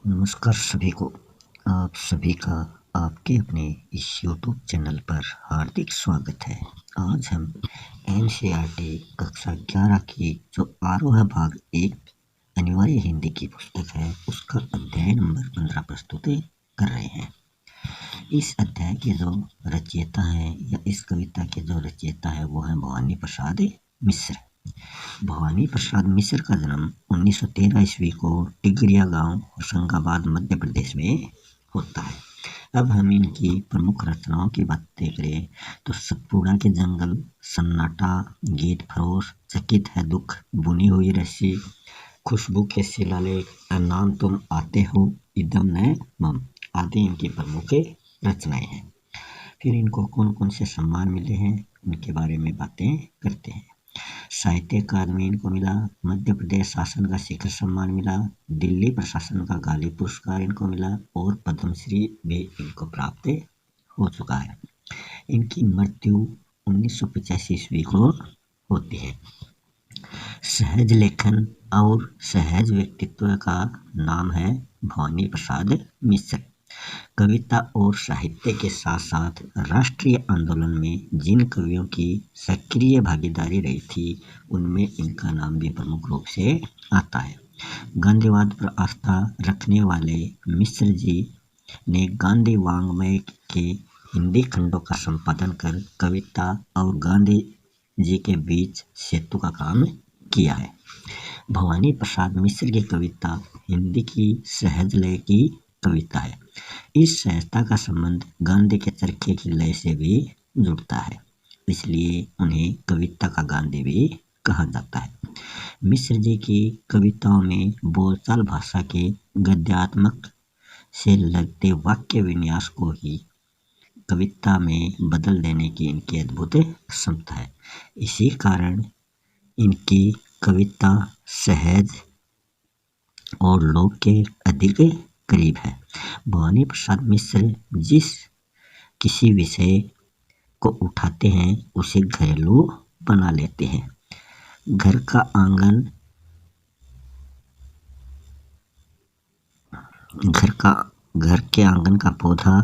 नमस्कार सभी को। आप सभी का आपके अपने इस यूट्यूब चैनल पर हार्दिक स्वागत है। आज हम एनसीईआरटी कक्षा 11 की जो आरोह भाग 1 अनिवार्य हिंदी की पुस्तक है उसका अध्याय नंबर 15 प्रस्तुत कर रहे हैं। इस अध्याय के जो रचयिता हैं या इस कविता के जो रचयिता है वो है भवानी प्रसाद मिश्र। भवानी प्रसाद मिश्र का जन्म 1913 ईस्वी को टिगरिया गांव होशंगाबाद मध्य प्रदेश में होता है। अब हम इनकी प्रमुख रचनाओं की बातें करें तो सतपुड़ा के जंगल, सन्नाटा, गीत फरोश, चकित है दुख, बुनी हुई रस्सी, खुशबू के शिलालेख, नाम तुम आते हो, इदम न मम आदि इनकी प्रमुख रचनाएं हैं। फिर इनको कौन कौन से सम्मान मिले हैं उनके बारे में बातें करते हैं। साहित्य अकादमी इनको मिला, मध्य प्रदेश शासन का शिखर सम्मान मिला, दिल्ली प्रशासन का गाली पुरस्कार इनको मिला और पद्मश्री भी इनको प्राप्त हो चुका है। इनकी मृत्यु 1985 ईस्वी को होती है। सहज लेखन और सहज व्यक्तित्व का नाम है भवानी प्रसाद मिश्र। कविता और साहित्य के साथ साथ राष्ट्रीय आंदोलन में जिन कवियों की सक्रिय भागीदारी रही थी उनमें इनका नाम भी प्रमुख रूप से आता है। गांधीवाद पर आस्था रखने वाले मिश्र जी ने गांधी वाङ्मय के हिंदी खंडों का संपादन कर कविता और गांधी जी के बीच सेतु का काम किया है। भवानी प्रसाद मिश्र की कविता हिंदी की सहज लय की कविता है। इस सहजता का संबंध गांधी के चरखे की लय से भी जुड़ता है, इसलिए उन्हें कविता का गांधी भी कहा जाता है। मिश्र जी की कविताओं में बोलचाल भाषा के गद्यात्मक से लगते वाक्य विन्यास को ही कविता में बदल देने की इनकी अद्भुत क्षमता है। इसी कारण इनकी कविता सहज और लोग के अधिक करीब है। भवानी प्रसाद मिश्र जिस किसी विषय को उठाते हैं उसे घरेलू बना लेते हैं। घर का आंगन, घर के आंगन का पौधा,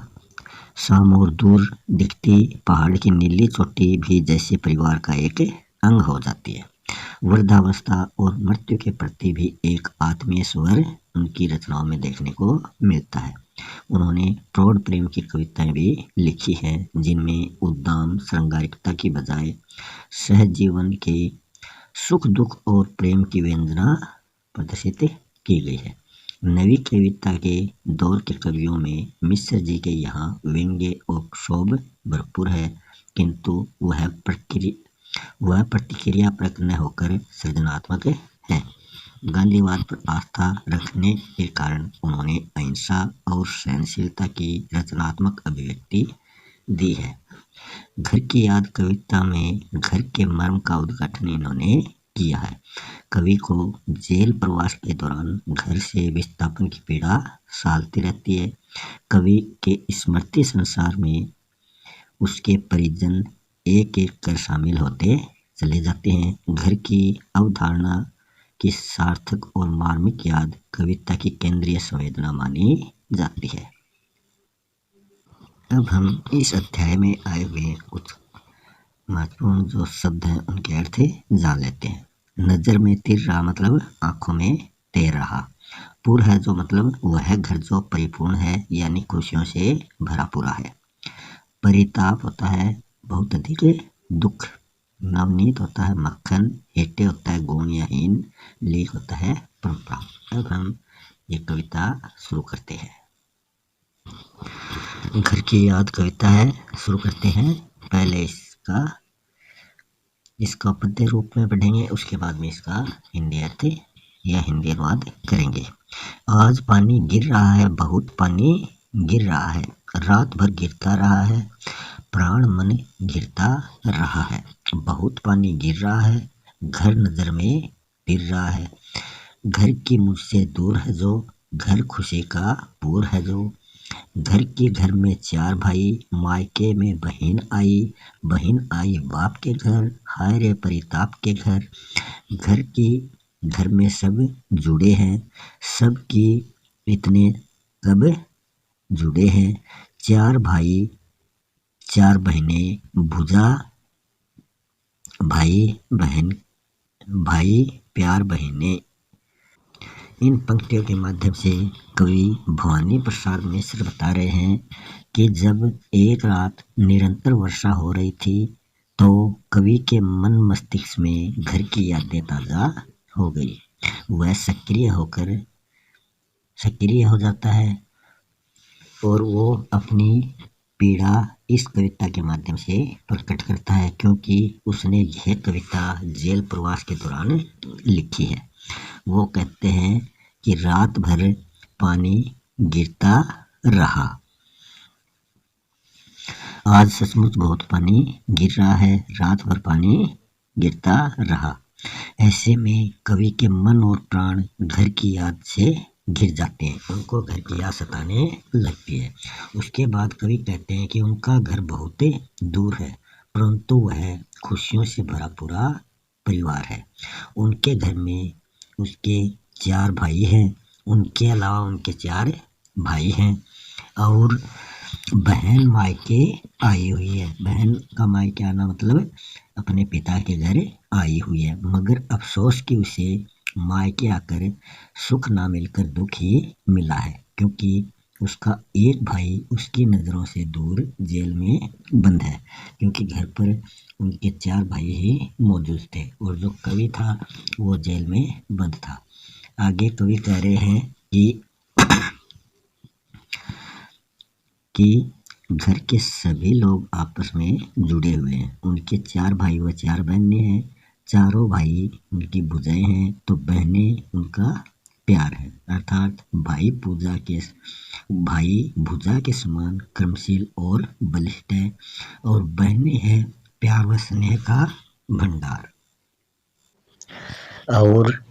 शाम और दूर दिखती पहाड़ की नीली चोटी भी जैसे परिवार का एक अंग हो जाती है। वृद्धावस्था और मृत्यु के प्रति भी एक आत्मीय स्वर उनकी रचनाओं में देखने को मिलता है। उन्होंने प्रौढ़ प्रेम की कविताएं भी लिखी हैं जिनमें उद्दाम श्रृंगारिकता की बजाय सहज जीवन के सुख दुख और प्रेम की व्यंजना प्रदर्शित की गई है। नवी कविता के दौर के कवियों में मिश्र जी के यहाँ व्यंग्य और क्षोभ भरपूर है, किंतु वह प्रतिक्रियापरक न होकर सृजनात्मक है। गांधीवाद पर आस्था रखने के कारण उन्होंने अहिंसा और सहनशीलता की रचनात्मक अभिव्यक्ति दी है। घर की याद कविता में घर के मर्म का उद्घाटन इन्होंने किया है। कवि को जेल प्रवास के दौरान घर से विस्थापन की पीड़ा सालती रहती है। कवि के स्मृति संसार में उसके परिजन एक एक कर शामिल होते चले जाते हैं। घर की अवधारणा की सार्थक और मार्मिक याद कविता की केंद्रीय संवेदना मानी जाती है। अब हम इस अध्याय में आए हुए कुछ महत्वपूर्ण जो शब्द हैं उनके अर्थ जान लेते हैं। नजर में तिर रहा मतलब आंखों में तैर रहा। पूर है जो मतलब वह घर जो परिपूर्ण है यानी खुशियों से भरा पूरा है। परिताप होता है बहुत अधिक दुख। नवनीत होता है मक्खन। हेटे होता है गुण या हीन। लेख होता है परंपरा। अब हम ये कविता शुरू करते हैं। घर की याद कविता है, शुरू करते हैं। पहले इसका पद्य रूप में पढ़ेंगे, उसके बाद में इसका हिंदी अर्थ या हिंदी अनुवाद करेंगे। आज पानी गिर रहा है, बहुत पानी गिर रहा है, रात भर गिरता रहा है, प्राण मन गिरता रहा है। बहुत पानी गिर रहा है, घर नजर में फिर रहा है। घर की मुझसे दूर है जो, घर खुशी का पूर है जो। घर में 4 भाई, मायके में बहन आई बाप के घर, हाय रे परिताप के घर। घर में सब जुड़े हैं, सबकी इतने कब जुड़े हैं। चार भाई चार बहनें, भुजा भाई बहन, भाई प्यार बहनें। इन पंक्तियों के माध्यम से कवि भवानी प्रसाद मिश्र बता रहे हैं कि जब एक रात निरंतर वर्षा हो रही थी तो कवि के मन मस्तिष्क में घर की यादें ताज़ा हो गई। वह सक्रिय हो जाता है और वो अपनी पीड़ा इस कविता के माध्यम से प्रकट करता है, क्योंकि उसने यह कविता जेल प्रवास के दौरान लिखी है। वो कहते हैं कि रात भर पानी गिरता रहा। आज सचमुच बहुत पानी गिर रहा है, रात भर पानी गिरता रहा। ऐसे में कवि के मन और प्राण घर की याद से घिर जाते हैं, उनको घर की याद सताने लगती है। उसके बाद कवि कहते हैं कि उनका घर बहुत दूर है, परंतु वह खुशियों से भरा पूरा परिवार है। उनके घर में उसके 4 भाई हैं, उनके अलावा उनके 4 भाई हैं और बहन मायके आई हुई है। बहन का मायके आना मतलब अपने पिता के घर आई हुई है, मगर अफसोस कि उसे मायके आकर सुख ना मिलकर दुख ही मिला है, क्योंकि उसका एक भाई उसकी नज़रों से दूर जेल में बंद है, क्योंकि घर पर उनके 4 भाई ही मौजूद थे और जो कवि था वो जेल में बंद था। आगे कवि कह रहे हैं कि घर के सभी लोग आपस में जुड़े हुए हैं। उनके 4 भाई व 4 बहनें हैं। चारों भाई उनकी भुजाएं हैं तो बहनें उनका प्यार है, अर्थात भाई भुजा के समान कर्मशील और बलिष्ठ है और बहनें हैं प्यार व स्नेह का भंडार। और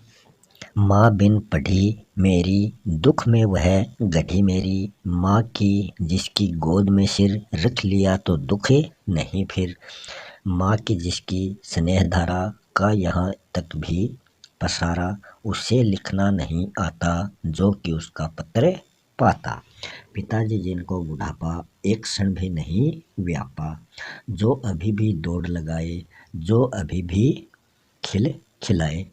माँ बिन पढ़ी मेरी, दुख में वह गढ़ी मेरी। माँ की जिसकी गोद में सिर रख लिया तो दुख नहीं फिर। माँ की जिसकी स्नेह धारा का यहाँ तक भी पसारा, उसे लिखना नहीं आता जो कि उसका पत्र पाता। पिताजी जिनको बुढ़ापा एक क्षण भी नहीं व्यापा, जो अभी भी दौड़ लगाए, जो अभी भी खिलाए।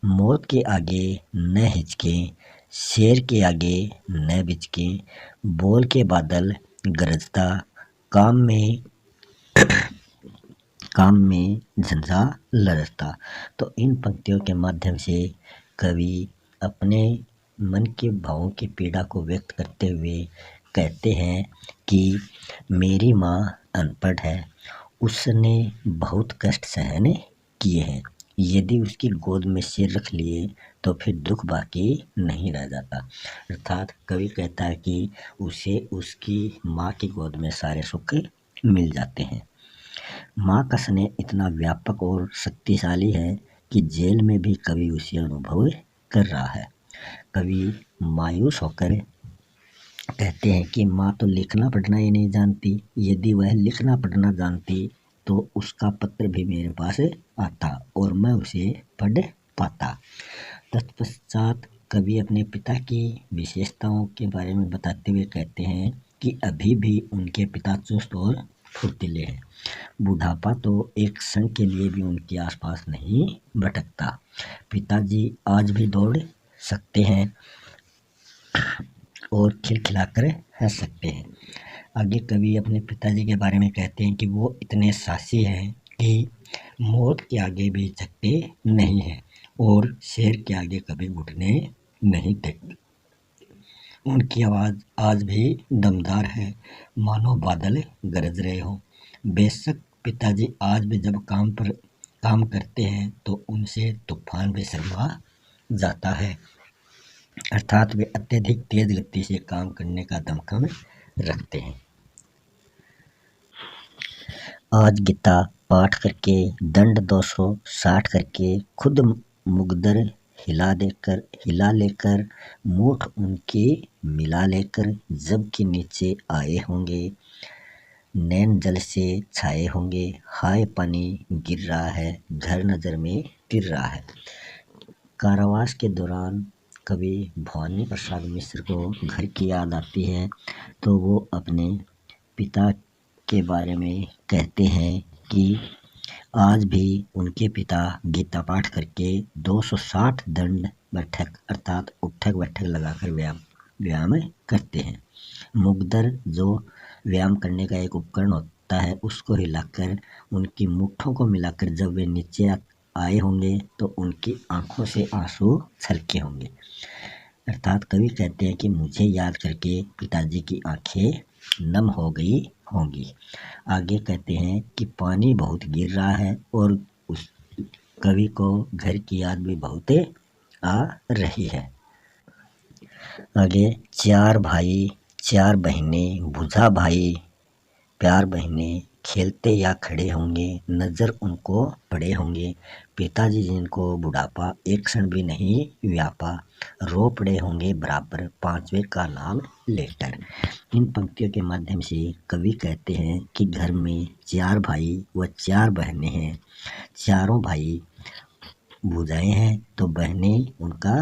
मौत के आगे न हिचकें, शेर के आगे न बिचकें। बोल के बादल गरजता, काम में झंझा लरजता। तो इन पंक्तियों के माध्यम से कवि अपने मन के भावों की पीड़ा को व्यक्त करते हुए कहते हैं कि मेरी माँ अनपढ़ है, उसने बहुत कष्ट सहन किए हैं। यदि उसकी गोद में सिर रख लिए तो फिर दुख बाकी नहीं रह जाता। अर्थात कवि कहता है कि उसे उसकी माँ की गोद में सारे सुख मिल जाते हैं। माँ का स्नेह इतना व्यापक और शक्तिशाली है कि जेल में भी कवि उसे अनुभव कर रहा है। कवि मायूस होकर कहते हैं कि माँ तो लिखना पढ़ना ही नहीं जानती, यदि वह लिखना पढ़ना जानती तो उसका पत्र भी मेरे पास आता और मैं उसे पढ़ पाता। तत्पश्चात कवि अपने पिता की विशेषताओं के बारे में बताते हुए कहते हैं कि अभी भी उनके पिता चुस्त और फुर्तीले हैं। बुढ़ापा तो एक क्षण के लिए भी उनके आसपास नहीं भटकता। पिताजी आज भी दौड़ सकते हैं और खिलखिलाकर हंस सकते हैं। आगे कवि अपने पिताजी के बारे में कहते हैं कि वो इतने साहसी हैं कि मौत के आगे भी झुकते नहीं हैं और शेर के आगे कभी घुटने नहीं टेकते। उनकी आवाज़ आज भी दमदार है, मानो बादल गरज रहे हों। बेशक पिताजी आज भी जब काम करते हैं तो उनसे तूफान भी शर्मा जाता है, अर्थात वे अत्यधिक तेज गति से काम करने का दमखम रखते हैं। आज गीता पाठ करके, दंड 260 करके, खुद मुगदर हिला लेकर, मूठ उनके मिला लेकर, जब कि नीचे आए होंगे, नैन जल से छाए होंगे। हाय पानी गिर रहा है, घर नजर में तिर रहा है। कारावास के दौरान कवि भवानी प्रसाद मिश्र को घर की याद आती है तो वो अपने पिता के बारे में कहते हैं कि आज भी उनके पिता गीता पाठ करके 260 दंड बैठक अर्थात उठक बैठक लगाकर व्यायाम करते हैं। मुग्दर जो व्यायाम करने का एक उपकरण होता है उसको हिलाकर उनकी मुट्ठों को मिलाकर जब वे नीचे आए होंगे तो उनकी आंखों से आंसू छलके होंगे। अर्थात कवि कहते हैं कि मुझे याद करके पिताजी की आंखें नम हो गई होंगी। आगे कहते हैं कि पानी बहुत गिर रहा है और उस कवि को घर की याद भी बहुत आ रही है। आगे 4 भाई 4 बहनें बुझा भाई प्यार बहनें खेलते या खड़े होंगे नजर उनको पड़े होंगे। पिताजी जिनको बुढ़ापा एक क्षण भी नहीं व्यापा रो पड़े होंगे बराबर 5वें का नाम लेकर। इन पंक्तियों के माध्यम से कवि कहते हैं कि घर में 4 भाई व 4 बहनें हैं। चारों भाई भुजाएं हैं तो बहनें उनका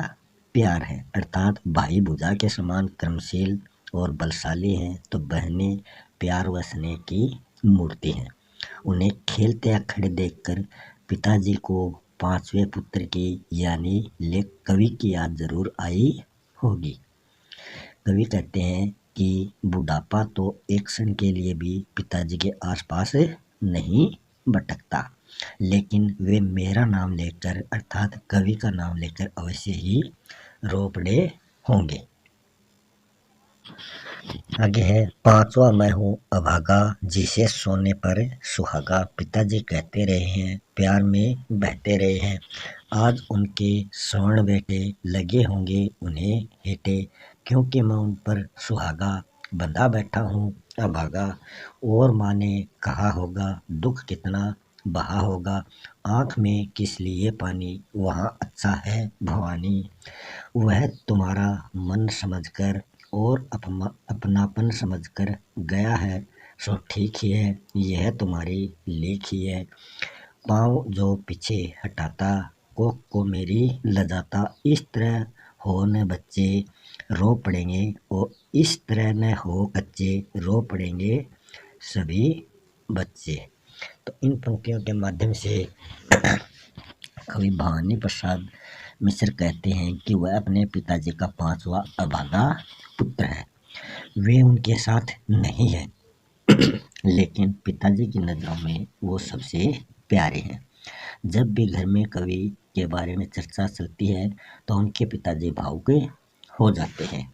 प्यार है। अर्थात भाई भुजा के समान कर्मशील और बलशाली हैं तो बहनें प्यार व स्नेह की मूर्ति हैं। उन्हें खेलते या खड़े देखकर पिताजी को 5वें पुत्र की यानी लेख कवि की याद जरूर आई होगी। कवि कहते हैं कि बुढ़ापा तो एक क्षण के लिए भी पिताजी के आसपास नहीं भटकता, लेकिन वे मेरा नाम लेकर अर्थात कवि का नाम लेकर अवश्य ही रो पड़े होंगे। आगे है 5वां मैं हूँ अभागा जिसे सोने पर सुहागा। पिताजी कहते रहे हैं प्यार में बहते रहे हैं। आज उनके स्वर्ण बेटे लगे होंगे उन्हें हेटे क्योंकि मैं उन पर सुहागा बंधा बैठा हूँ अभागा। और माँ ने कहा होगा दुख कितना बहा होगा आँख में किस लिए पानी वहाँ अच्छा है भवानी। वह तुम्हारा मन समझकर और अपनापन समझकर गया है सो ठीक ही है यह तुम्हारी लेख ही है। पाँव जो पीछे हटाता कोख को मेरी लजाता। इस तरह हो न बच्चे रो पड़ेंगे और इस तरह न हो कच्चे रो पड़ेंगे सभी बच्चे। तो इन पंक्तियों के माध्यम से कवि भवानी प्रसाद मिश्र कहते हैं कि वह अपने पिताजी का 5वां अभागा पुत्र है। वे उनके साथ नहीं है लेकिन पिताजी की नज़रों में वो सबसे प्यारे हैं। जब भी घर में कवि के बारे में चर्चा चलती है तो उनके पिताजी भावुक हो जाते हैं।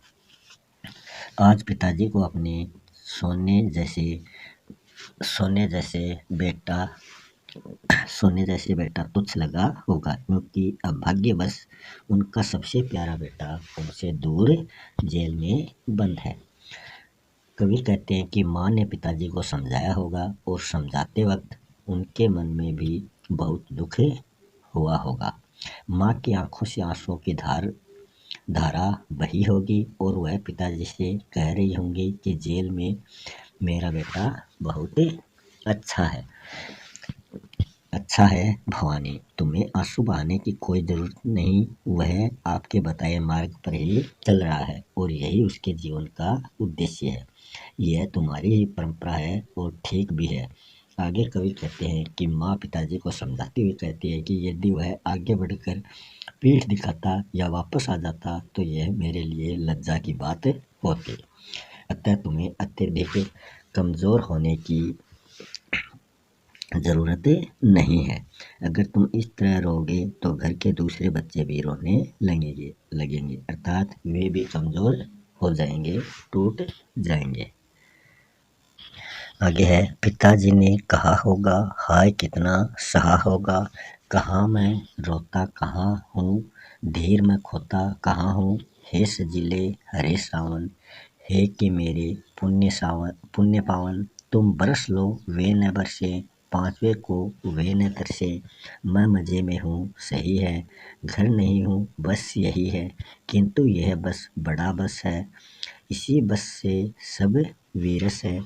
आज पिताजी को अपने सोने जैसे बेटा तुच्छ लगा होगा क्योंकि अभाग्यवश उनका सबसे प्यारा बेटा उनसे दूर जेल में बंद है। कवि कहते हैं कि माँ ने पिताजी को समझाया होगा और समझाते वक्त उनके मन में भी बहुत दुख हुआ होगा। माँ की आंखों से आंसुओं की धारा बही होगी और वह पिताजी से कह रही होंगी कि जेल में मेरा बेटा बहुत अच्छा है भवानी। तुम्हें आंसू बहाने की कोई जरूरत नहीं वह आपके बताए मार्ग पर ही चल रहा है और यही उसके जीवन का उद्देश्य है। यह तुम्हारी ही परंपरा है और ठीक भी है। आगे कवि कहते हैं कि माँ पिताजी को समझाती हुई कहती है कि यदि वह आगे बढ़कर पीठ दिखाता या वापस आ जाता तो यह मेरे लिए लज्जा की बात होती। अतः तुम्हें अत्यधिक कमजोर होने की ज़रूरत नहीं है। अगर तुम इस तरह रोगे तो घर के दूसरे बच्चे भी रोने लगेंगे अर्थात वे भी कमज़ोर हो जाएंगे टूट जाएंगे। आगे है पिताजी ने कहा होगा हाय कितना सहा होगा। कहाँ मैं रोता कहाँ हूँ धीर में खोता कहाँ हूँ। हे सजीले हरे सावन हे कि मेरे पुण्य पावन। तुम बरस लो वे न बरसे 5वें को वे न तरसे। मैं मज़े में हूँ सही है घर नहीं हूँ बस यही है किंतु यह बस बड़ा बस है इसी बस से सब वीरस है।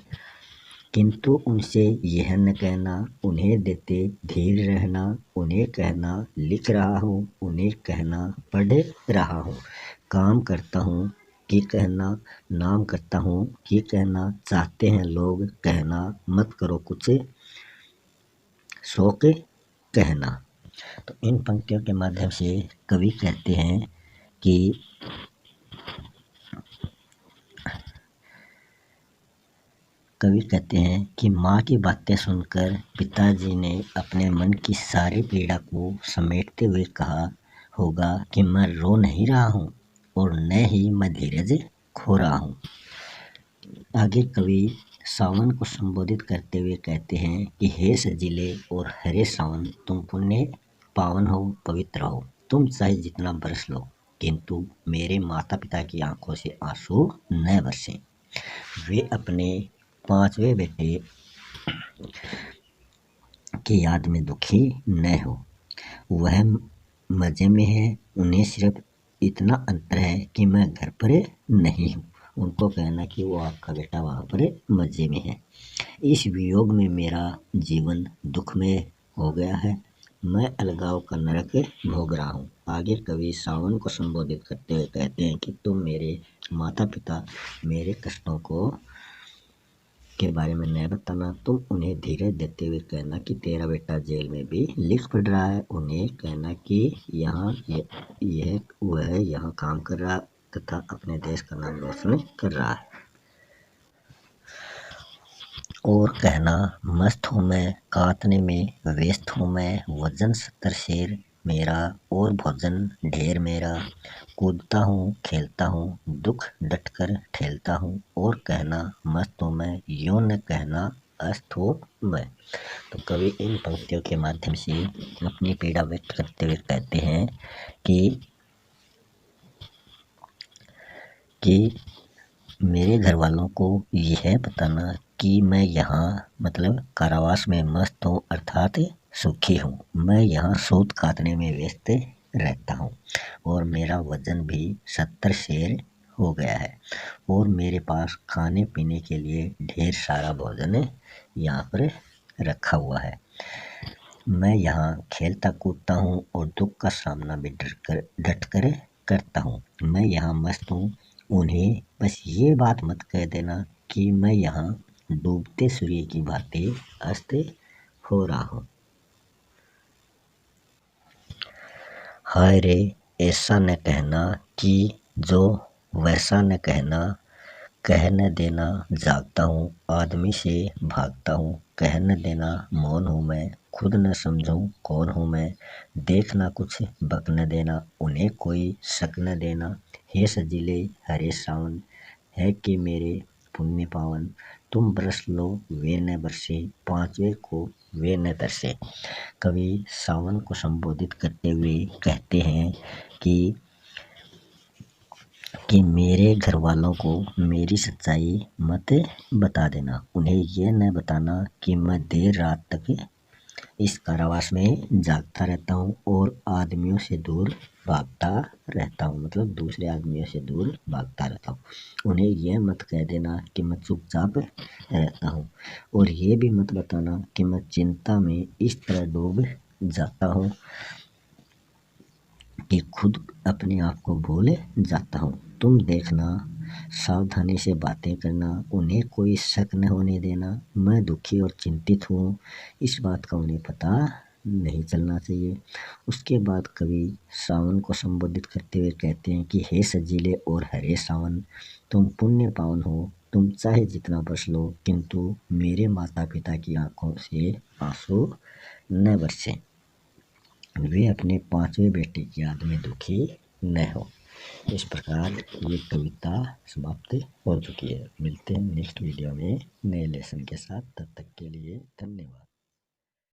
किंतु उनसे यह न कहना उन्हें देते धीर रहना उन्हें कहना लिख रहा हूँ उन्हें कहना पढ़ रहा हूँ। काम करता हूँ कि कहना, नाम करता हूँ कि कहना, चाहते हैं लोग कहना, मत करो कुछ शौक कहना। तो इन पंक्तियों के माध्यम से कवि कहते हैं कि माँ की बातें सुनकर पिताजी ने अपने मन की सारी पीड़ा को समेटते हुए कहा होगा कि मैं रो नहीं रहा हूँ और न ही मैं धीरज खो रहा हूँ। आगे कवि सावन को संबोधित करते हुए कहते हैं कि हे सजीले और हरे सावन, तुम पुण्य पावन हो, पवित्र हो, तुम चाहे जितना बरस लो, किंतु मेरे माता पिता की आंखों से आंसू न बरसें। वे अपने पांचवें बेटे की याद में दुखी न हो। वह मजे में है, उन्हें सिर्फ इतना अंतर है कि मैं घर पर नहीं हूँ। उनको कहना कि वो आपका बेटा वहाँ पर मजे में है। इस वियोग में मेरा जीवन दुख में हो गया है, मैं अलगाव का नरक भोग रहा हूँ। आगे कवि सावन को संबोधित करते हुए कहते हैं कि तुम मेरे माता पिता मेरे कष्टों को के बारे में नहीं बताना, तुम उन्हें धीरज देते हुए कहना कि तेरा बेटा जेल में भी लिख पढ़ रहा है। उन्हें कहना कि यहाँ वह यहाँ काम कर रहा तथा अपने देश का नाम रोशन कर रहा है। और कहना, मस्त हूँ मैं, काटने में व्यस्त हूँ मैं, वजन 70 शेर मेरा और भोजन ढेर मेरा, कूदता हूँ खेलता हूँ, दुख डटकर ठेलता हूँ। और कहना, मस्त हूँ मैं, यूं न कहना अस्त हूँ मैं। तो कवि इन पंक्तियों के माध्यम से अपनी पीड़ा व्यक्त करते हुए कहते हैं कि मेरे घर वालों को यह बताना कि मैं यहाँ मतलब कारावास में मस्त हूँ, अर्थात सुखी हूँ। मैं यहाँ सूत काटने में व्यस्त रहता हूँ और मेरा वजन भी 70 शेर हो गया है और मेरे पास खाने पीने के लिए ढेर सारा भोजन यहाँ पर रखा हुआ है। मैं यहाँ खेलता कूदता हूँ और दुख का सामना भी डट कर करता हूँ। मैं यहाँ मस्त हूँ। उन्हें बस ये बात मत कह देना कि मैं यहाँ डूबते सूर्य की भांति अस्त हो रहा हूँ। हाय रे, ऐसा न कहना कि जो वैसा न कहना, कह न देना जागता हूँ, आदमी से भागता हूँ, कह न देना मौन हूँ मैं, खुद न समझूं कौन हूँ मैं, देखना कुछ बक न देना, उन्हें कोई शक न देना। हे सजीले हरे सावन, है कि मेरे पुण्य पावन, तुम बरस लो वे न बरसे, पांचवे को वे न तरसे। कवि सावन को संबोधित करते हुए कहते हैं कि मेरे घर वालों को मेरी सच्चाई मत बता देना, उन्हें यह न बताना कि मैं देर रात तक इस कारावास में जागता रहता हूँ और आदमियों से दूर भागता रहता हूँ, मतलब दूसरे आदमियों से दूर भागता रहता हूँ। उन्हें यह मत कह देना कि मैं चुपचाप रहता हूँ और ये भी मत बताना कि मैं चिंता में इस तरह डूब जाता हूँ कि खुद अपने आप को भूल जाता हूँ। तुम देखना, सावधानी से बातें करना, उन्हें कोई शक न होने देना, मैं दुखी और चिंतित हूँ, इस बात का उन्हें पता नहीं चलना चाहिए। उसके बाद कवि सावन को संबोधित करते हुए कहते हैं कि हे सजीले और हरे सावन, तुम पुण्य पावन हो, तुम चाहे जितना बरस लो, किंतु मेरे माता पिता की आंखों से आंसू न बरसे। वे अपने पांचवें बेटे की याद में दुखी न हो। इस प्रकार ये कविता समाप्त हो चुकी है। मिलते हैं नेक्स्ट वीडियो में नए लेसन के साथ। तब तक के लिए धन्यवाद।